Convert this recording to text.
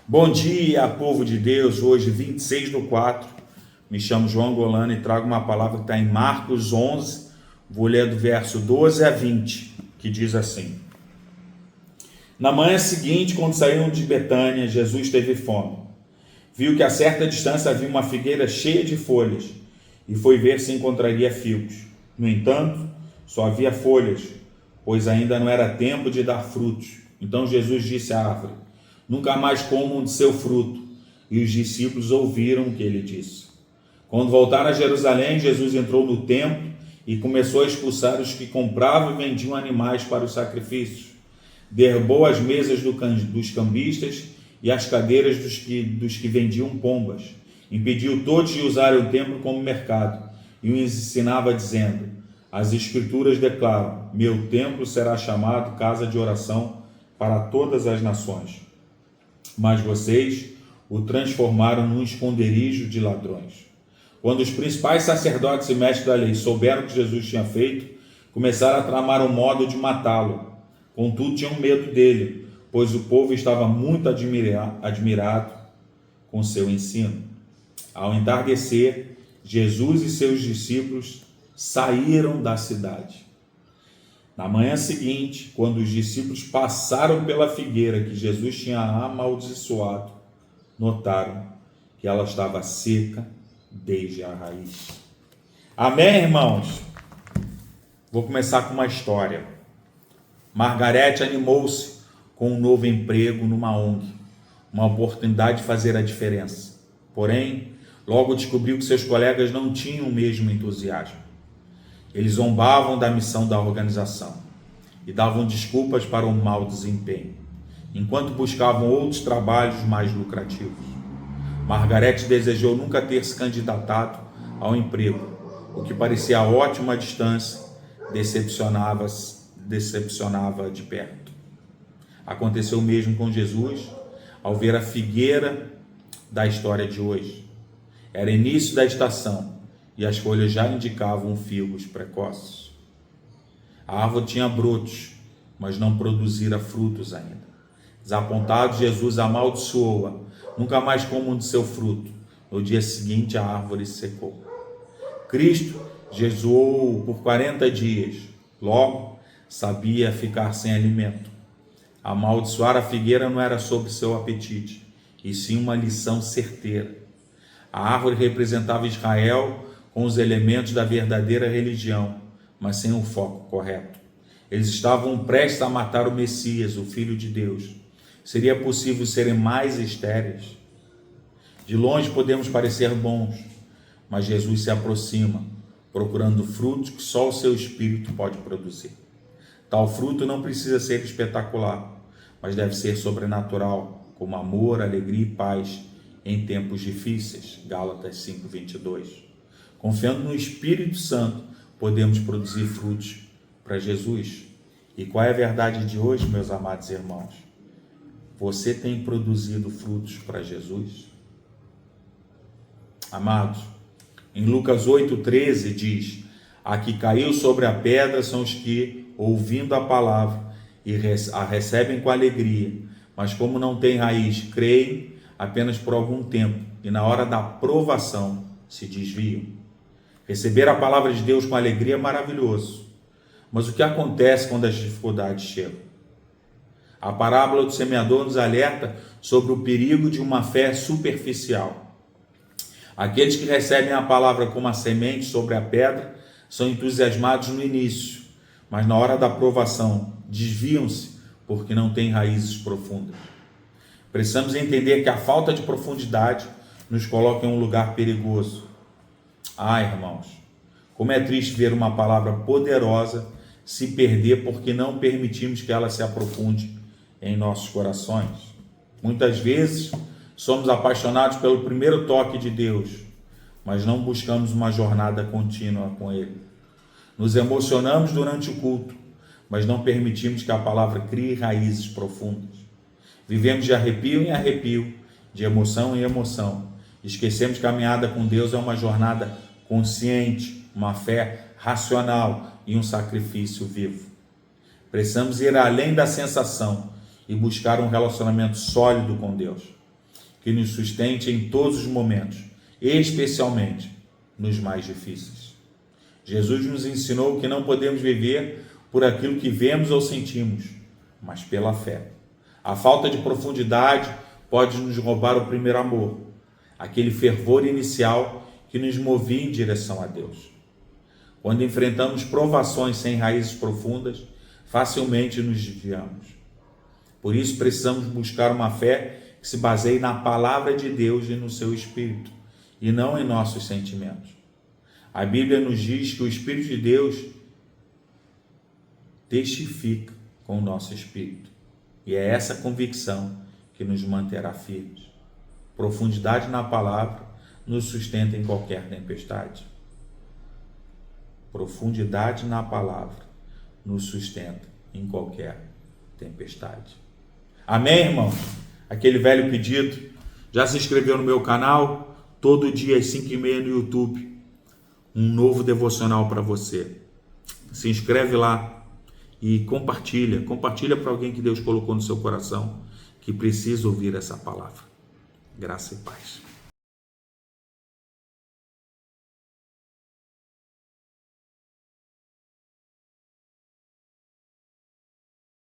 Bom dia, povo de Deus. Hoje, 26/4, me chamo João Golano e trago uma palavra que está em Marcos 11, vou ler do verso 12 a 20, que diz assim: Na manhã seguinte, quando saíram de Betânia, Jesus teve fome. Viu que a certa distância havia uma figueira cheia de folhas e foi ver se encontraria figos. No entanto, só havia folhas, pois ainda não era tempo de dar frutos. Então Jesus disse à árvore: Nunca mais comam de seu fruto. E os discípulos ouviram o que ele disse. Quando voltaram a Jerusalém, Jesus entrou no templo e começou a expulsar os que compravam e vendiam animais para os sacrifícios. Derrubou as mesas dos cambistas e as cadeiras dos que vendiam pombas. Impediu todos de usarem o templo como mercado e os ensinava dizendo: As Escrituras declaram: Meu templo será chamado casa de oração para todas as nações. Mas vocês o transformaram num esconderijo de ladrões. Quando os principais sacerdotes e mestres da lei souberam o que Jesus tinha feito, começaram a tramar um modo de matá-lo. Contudo, tinham medo dele, pois o povo estava muito admirado com seu ensino. Ao entardecer, Jesus e seus discípulos saíram da cidade. Na manhã seguinte, quando os discípulos passaram pela figueira que Jesus tinha amaldiçoado, notaram que ela estava seca desde a raiz. Amém, irmãos? Vou começar com uma história. Margarete animou-se com um novo emprego numa ONG, uma oportunidade de fazer a diferença. Porém, logo descobriu que seus colegas não tinham o mesmo entusiasmo. Eles zombavam da missão da organização e davam desculpas para o mau desempenho, enquanto buscavam outros trabalhos mais lucrativos. Margarete desejou nunca ter se candidatado ao emprego, o que parecia ótimo à distância, decepcionava de perto. Aconteceu o mesmo com Jesus ao ver a figueira da história de hoje. Era início da estação e as folhas já indicavam figos precoces. A árvore tinha brotos, mas não produzira frutos ainda. Desapontado, Jesus amaldiçoou-a: Nunca mais comam de seu fruto. No dia seguinte, a árvore secou. Cristo jejuou por 40 dias. Logo, sabia ficar sem alimento. Amaldiçoar a figueira não era sobre seu apetite, e sim uma lição certeira. A árvore representava Israel com os elementos da verdadeira religião, mas sem o foco correto. Eles estavam prestes a matar o Messias, o Filho de Deus. Seria possível serem mais estéreis? De longe podemos parecer bons, mas Jesus se aproxima, procurando frutos que só o seu Espírito pode produzir. Tal fruto não precisa ser espetacular, mas deve ser sobrenatural, como amor, alegria e paz em tempos difíceis. Gálatas 5:22. Confiando no Espírito Santo, podemos produzir frutos para Jesus. E qual é a verdade de hoje, meus amados irmãos? Você tem produzido frutos para Jesus? Amados, em Lucas 8:13 diz: A que caiu sobre a pedra são os que, ouvindo a palavra, a recebem com alegria, mas como não têm raiz, creem apenas por algum tempo e na hora da provação se desviam. Receber a palavra de Deus com alegria é maravilhoso, mas o que acontece quando as dificuldades chegam? A parábola do semeador nos alerta sobre o perigo de uma fé superficial. Aqueles que recebem a palavra como a semente sobre a pedra são entusiasmados no início, mas na hora da provação desviam-se porque não têm raízes profundas. Precisamos entender que a falta de profundidade nos coloca em um lugar perigoso. Irmãos, como é triste ver uma palavra poderosa se perder porque não permitimos que ela se aprofunde em nossos corações. Muitas vezes somos apaixonados pelo primeiro toque de Deus, mas não buscamos uma jornada contínua com Ele. Nos emocionamos durante o culto, mas não permitimos que a palavra crie raízes profundas. Vivemos de arrepio em arrepio, de emoção em emoção. Esquecemos que a caminhada com Deus é uma jornada consciente, uma fé racional e um sacrifício vivo. Precisamos ir além da sensação e buscar um relacionamento sólido com Deus. que nos sustente em todos os momentos, especialmente nos mais difíceis. Jesus nos ensinou que não podemos viver por aquilo que vemos ou sentimos, mas pela fé. A falta de profundidade pode nos roubar o primeiro amor, aquele fervor inicial que nos movia em direção a Deus. Quando enfrentamos provações sem raízes profundas, facilmente nos desviamos. Por isso precisamos buscar uma fé que se baseie na palavra de Deus e no seu Espírito, e não em nossos sentimentos. A Bíblia nos diz que o Espírito de Deus testifica com o nosso espírito, e é essa convicção que nos manterá firmes. Profundidade na palavra nos sustenta em qualquer tempestade. Profundidade na palavra nos sustenta em qualquer tempestade. Amém, irmãos? Aquele velho pedido. Já se inscreveu no meu canal? Todo dia às 5h30 no YouTube. Um novo devocional para você. Se inscreve lá e compartilha. Compartilha para alguém que Deus colocou no seu coração, que precisa ouvir essa palavra. Graça e paz.